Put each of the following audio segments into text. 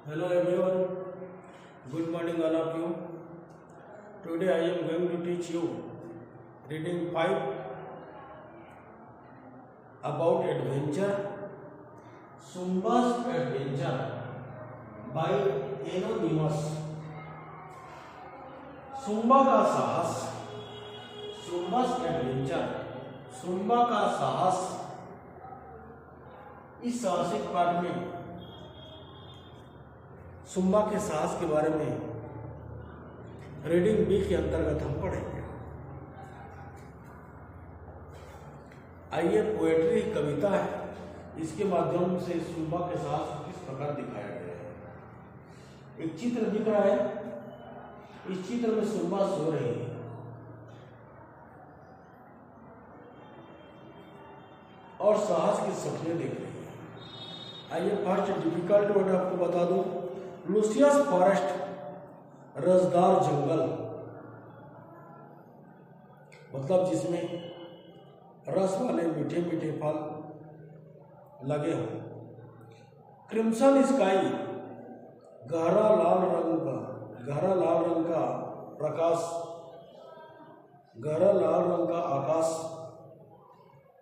Hello everyone, good morning all of you. Today I am going to teach you reading 5 about adventure. Sumba's Adventure by Anonymous. Zumba का साहस, सुम्बा's adventure, zumba का साहस। इस साहसिक पाठ में सुम्बा के साहस के बारे में रीडिंग बी के अंतर्गत हम पढ़ेंगे। आइए, पोएट्री कविता है, इसके माध्यम से सुम्बा के साहस को किस प्रकार दिखाया गया है। एक चित्र दिख रहा है, इस चित्र में सुम्बा सो रही है और साहस के सपने देख रही है। आइए, फर्स्ट डिफिकल्ट वर्ड आपको बता दूं, लूसियस फॉरेस्ट, रसदार जंगल, मतलब जिसमें रस वाले मीठे मीठे फल लगे हों। क्रिम्सन स्काई, गहरा लाल रंग का प्रकाश, गहरा लाल रंग का आकाश।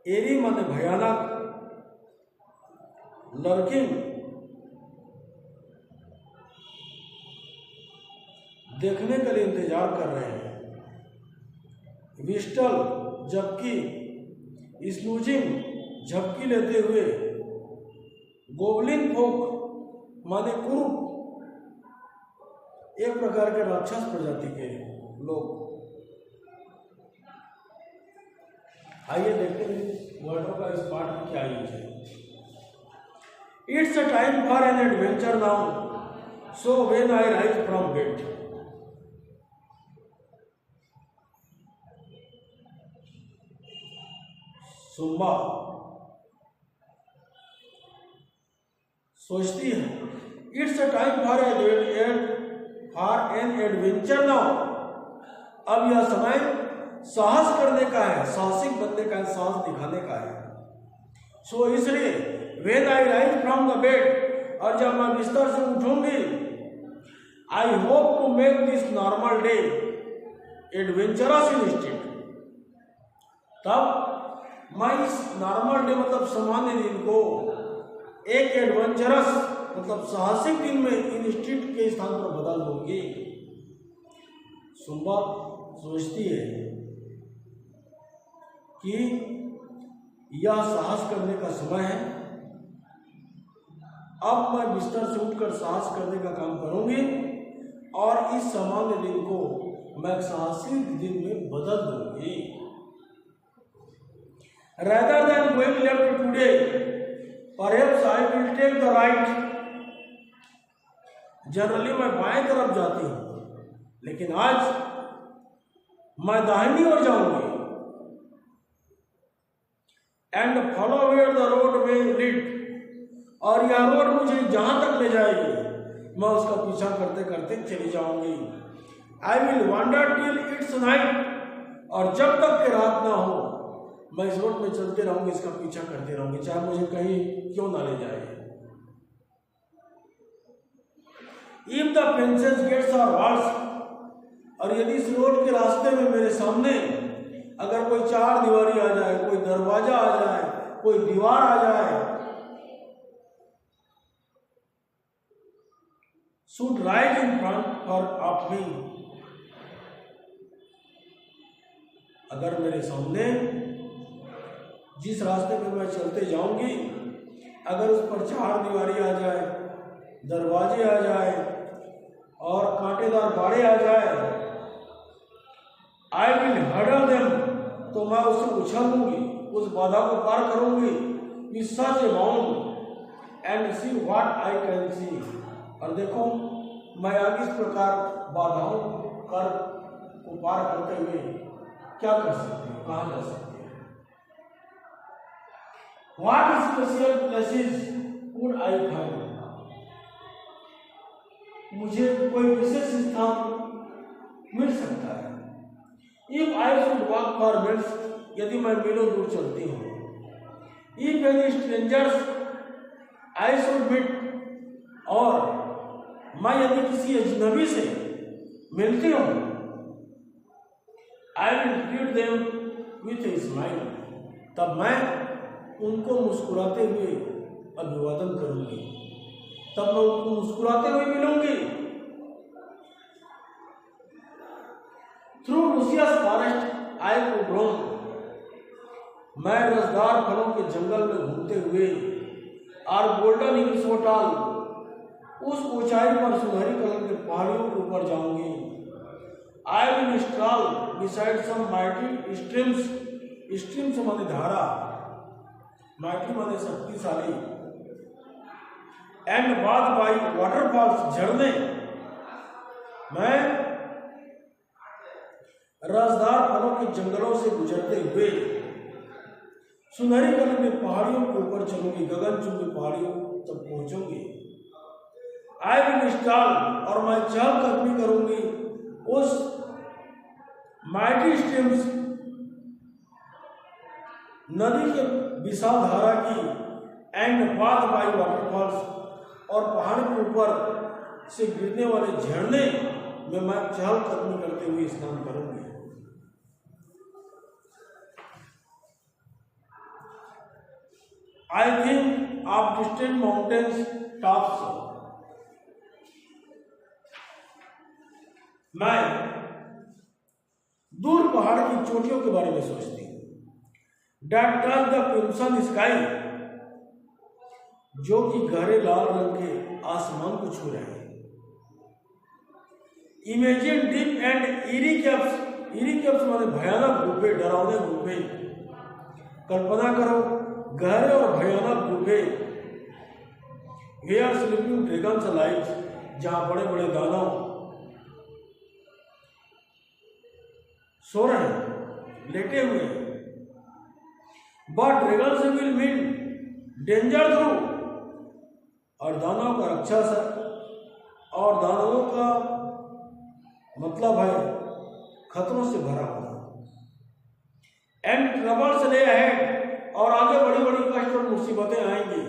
एरी मन भयानक, लर्किंग, देखने के लिए इंतजार कर रहे हैं। विस्टल, जबकि, स्नूजिंग, झपकी लेते हुए। गोबलिन फोक माने कुरूप, एक प्रकार के राक्षस प्रजाति के लोग। आइए देखते हैं वर्डों का इस पाठ में क्या यूज है। It's a time for an adventure now, so when I rise from bed. Zumba सोचती है, it's a time for an adventure now, अब यह समय साहस करने का है, साहसिक बनने का है, साहस दिखाने का है। सो इसलिए when I rise from the bed, और जब मैं बिस्तर से उठूंगी, I hope to make this normal day adventurous instead, तब मैं इस नॉर्मल डे मतलब सामान्य दिन को एक एडवेंचरस मतलब साहसिक दिन में इंस्टीट्यूट के स्थान पर बदल दूंगी। सुम्बा सोचती है कि यह साहस करने का समय है, अब मैं बिस्तर से उठकर साहस करने का काम करूंगी और इस सामान्य दिन को मैं साहसिक दिन में बदल दूंगी। Rather than going left today, perhaps I will take the right. Generally मैं बाएं तरफ जाती हूँ, लेकिन आज मैं दाहिनी ओर जाऊंगी। And follow where the road may lead, और यह रोड मुझे जहां तक ले जाएगी मैं उसका पीछा करते करते चली जाऊंगी। I will wander till it's night, और जब तक कि रात ना हो मैं इस रोड में चलते रहूंगी, इसका पीछा करते रहूंगी, चाहे मुझे कहीं क्यों ना ले जाए। If the fences, gates or walls, और यदि इस रोड के रास्ते में मेरे सामने अगर कोई चार दीवारी आ जाए, कोई दरवाजा आ जाए, कोई दीवार आ जाए, should right in front or of me, अगर मेरे सामने जिस रास्ते पे मैं चलते जाऊंगी अगर उस पर चार दीवारी आ जाए, दरवाजे आ जाए और कांटेदार बाड़े आ जाए, आई विल हर्डल देम, तो मैं उसे उछालूंगी, उस बाधा को पार करूंगी। With such A bound and see what I can see, और देखो मैं आगे इस प्रकार बाधाओं को पार करते हुए क्या कर सकती हूँ, कहाँ जा सकती हूँ। What special places would I find? मुझे कोई विशेष स्थान मिल सकता है। If I should walk for miles, यदि मैं मीलों दूर चलती हूँ। If any strangers I should meet, और मैं यदि किसी अजनबी से मिलती हूँ, I will greet them with a smile, तब मैं उनको मुस्कुराते हुए अभिवादन करूंगी, तब मैं उनको मुस्कुराते हुए मिलूंगी। Through luscious forest I could roam, मैं रसदार फलों के जंगल में घूमते हुए और गोल्डन हिल्स होटल, उस ऊंचाई पर सुनहरी कलर के पहाड़ियों के ऊपर जाऊंगी। I will stroll beside some mighty streams, streams माने धारा, माइटी माने शक्तिशाली, एंड बाथ बाई वाटरफॉल्स झरने, मैं रसदार फलों के जंगलों से गुजरते हुए सुनहरी कलर के पहाड़ियों के ऊपर चलूंगी, गगनचुंबी पहाड़ियों तक पहुंचूंगी। आई विल स्टॉल, और मैं चहलकदमी करूंगी उस माइटी स्ट्रीम्स, नदी के विशाल धारा की, एंड बाथ बाई वाटरफॉल्स, और पहाड़ के ऊपर से गिरने वाले झरने में मैं चहलकदमी करते हुए स्नान करूंगी। I think of distant mountains tops, मैं दूर पहाड़ की चोटियों के बारे में सोचती हूँ। That touch the crimson sky, जो कि गहरे लाल रंग के आसमान को छू रहे हैं। Imagine deep and eerie caves, eerie caves माने भयानक गुफे, डरावने गुफे। कल्पना करो गहरे और भयानक गुफे, वेयर स्लीपिंग ड्रैगन्स लाइट, जहां बड़े बड़े दानव सो रहे हैं, लेटे हुए। But dragons will mean danger through, और दानवों का रक्षा सर, और दानवों का मतलब है खतरों से भरा हुआ। एंड ट्रबल्स ले अहेड, और आगे बड़ी बड़ी कष्ट और मुसीबतें आएंगी।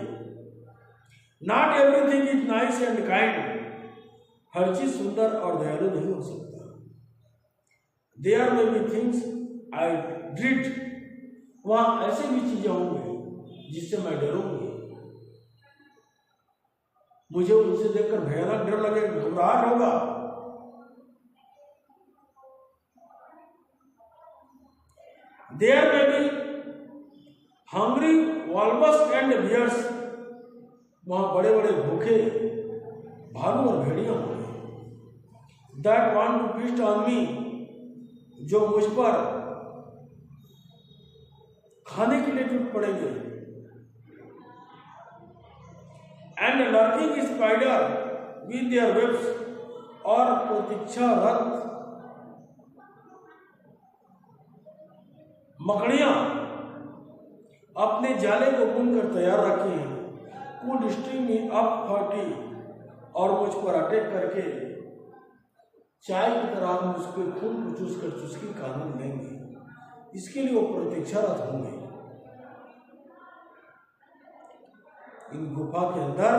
Not everything is nice and kind, हर चीज सुंदर और दयालु नहीं हो सकता। There may B things I ड्रीड, वहां ऐसे भी चीजें होंगी जिससे मैं डरूंगी, मुझे उनसे देखकर भयानक डर लगेगा, घबराहट होगा। There may be hungry wolves and bears, वहां बड़े बड़े भूखे भालू और भेड़िया होंगे। That want to feast on me, जो मुझ पर खाने के लिए टूट पड़ेंगे। And lurking spider with their webs, और प्रतीक्षारत मकड़ियां अपने जाले को बुनकर तैयार रखी हैं। कुड स्ट्रिंग मी अप 40, और मुझ पर अटैक करके चाय की तरह मुझके खून को चूस कर चुस्की का आनंद लेंगे। इसके लिए वो प्रतीक्षारत होंगे। इन गुफा के अंदर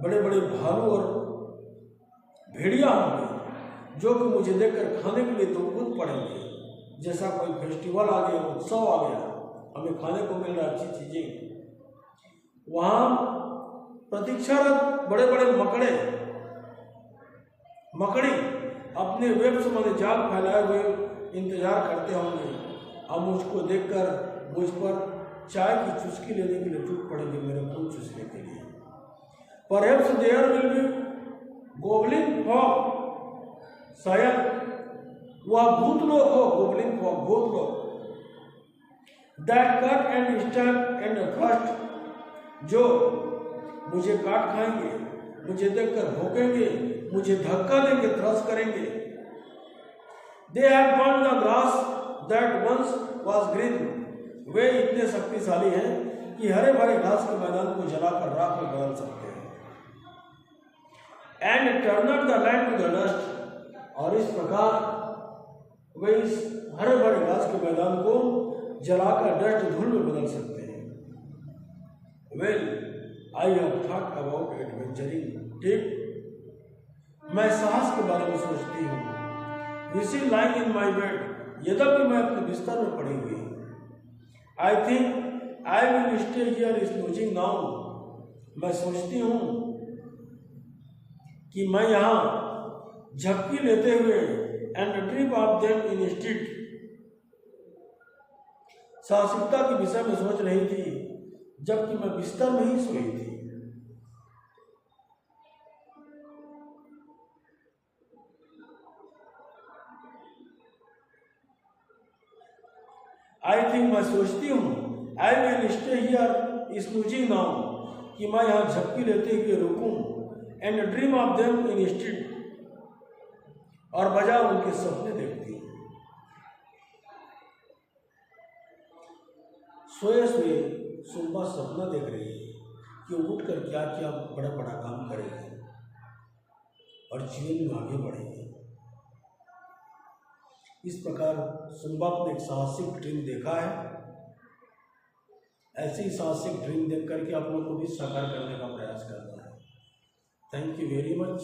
बड़े बड़े भालू और भेड़िया होंगे, जो कि मुझे देखकर खाने के लिए तो कूद पड़ेंगे। जैसा कोई फेस्टिवल आ गया, उत्सव आ गया, हमें खाने को मिल रहा अच्छी चीजें। वहां प्रतीक्षारत बड़े बड़े मकड़ी अपने वेब्स माने जाल फैलाए हुए इंतजार करते होंगे। अब मुझको देखकर मुझ पर चाय की चुस्की लेने के लिए टूट पड़ेंगे, मेरे खून चूसने के लिए। Perhaps there will be goblin fog, शायद वह भूत लोग हो, गोबलिन फॉग भूत लोग। That cut and stab and thrust, जो मुझे काट खाएंगे, मुझे देखकर भौंकेंगे, मुझे धक्का देंगे, थ्रस्ट करेंगे। They have burned the grass that once was green, वे इतने शक्तिशाली हैं कि हरे भरे घास के मैदान को जलाकर राख में बदल सकते हैं। And turned the land to the dust, और इस प्रकार वे इस हरे भरे घास के मैदान को जलाकर डस्ट धूल में बदल सकते हैं। Well I have thought about adventuring, ठीक, मैं साहस के बारे में सोचती हूँ। She lying in my bed, यद्यपि मैं अपने बिस्तर में पड़ी हुई। I think I will stay here snoozing now, मैं सोचती हूँ कि मैं यहाँ झपकी लेते हुए and dream of them instead, साहसिकता के विषय में सोच रही थी जबकि मैं बिस्तर में ही सोई थी। आई थिंक मैं सोचती हूँ I will stay here snoozing now, कि मैं यहाँ झपकी लेते हुए रुकूं and dream of them instead, और बजाय उनके सपने देखती हूँ। सोए सोए सुम्बा सपना देख रही है कि उठ कर क्या क्या बड़ा बड़ा काम करेगी और जीवन में आगे बढ़ेगी। इस प्रकार सुम्बा ने एक साहसिक ड्रीम देखा है। ऐसी ही साहसिक ड्रीम देख करके आप लोग को भी साकार करने का प्रयास करना है। Thank you very much.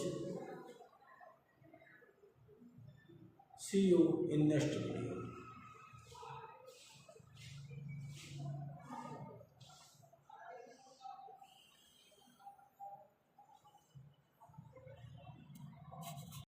See you in next video.